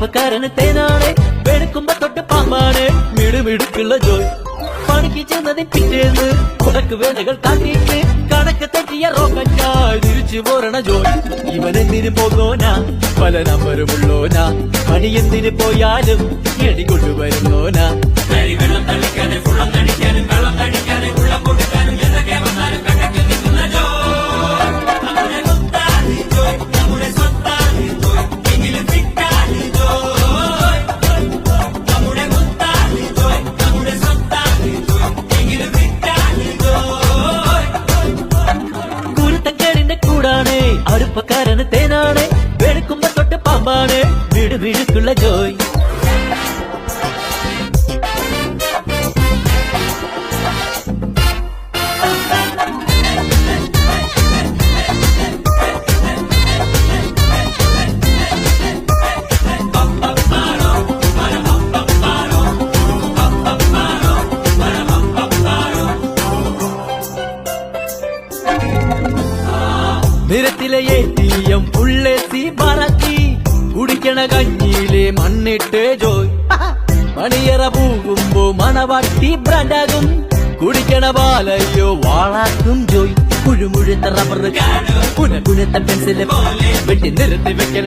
അടുപ്പക്കാരന് തേനാണ്, വെളുക്കുമ്പോ തൊട്ട് പാമ്പാണ്, മിടുമിടുക്കുള്ള ജോയ്. പണിക്ക് ചെന്നതിന് പിറ്റേന്ന് കുടക്ക് വേലകൾ കാട്ടിയിട്ട് കണക്ക് തെറ്റിയ റോക്കറ്റായി തിരിച്ചു പോരണ ജോയ്. ഇവനെന്തിന് പോകോനാ, പല നമ്പരുമുള്ളോനാ, പണി എന്തിന് പോയാലും എടികൊണ്ടുവരുന്നോനാ. വെള്ളം തളിക്കാനും വെള്ളം തടിക്കാനും വെള്ളം തടിക്കാനും വെള്ളം കൊടുക്കാനും എന്തൊക്കെ വന്നാലും കണക്ക് നിൽക്കുന്ന ജോയ്. നമ്മുടെ സ്വത്താണ് ജോയ്, നമ്മുടെ സ്വത്താണ് ജോയ്, എങ്കിലും ഫിറ്റാണ് ജോയ്. നമ്മുടെ സ്വത്താണ് ജോയ്, നമ്മുടെ സ്വത്താണ് ജോയ്, എങ്കിലും ഫിറ്റാണ് ജോയ്. കുരുത്തക്കേടിന്റെ കൂടാണ്, അടുപ്പക്കാരന് തേനാണ്, വെളുക്കുമ്പോ തൊട്ട് പാമ്പാണ്, മിടുമിടുക്കുള്ള ജോയ്. നിരത്തിലെ ATM ഉള്ളെത്തി മറക്കി, കുടിക്കണ കഞ്ഞിയിലെ മണ്ണിട്ട് ജോയ്. മണിയറ പോകുമ്പോ മണവാട്ടി ബ്രാൻഡാകും, കുടിക്കണ പാലയ്യോ വാളാക്കും ജോയ്. കുഴുമുഴുത്ത റബ്ബർ, കുനകുനത്ത പെൻസില് വെട്ടി നിരത്തി വെക്കണ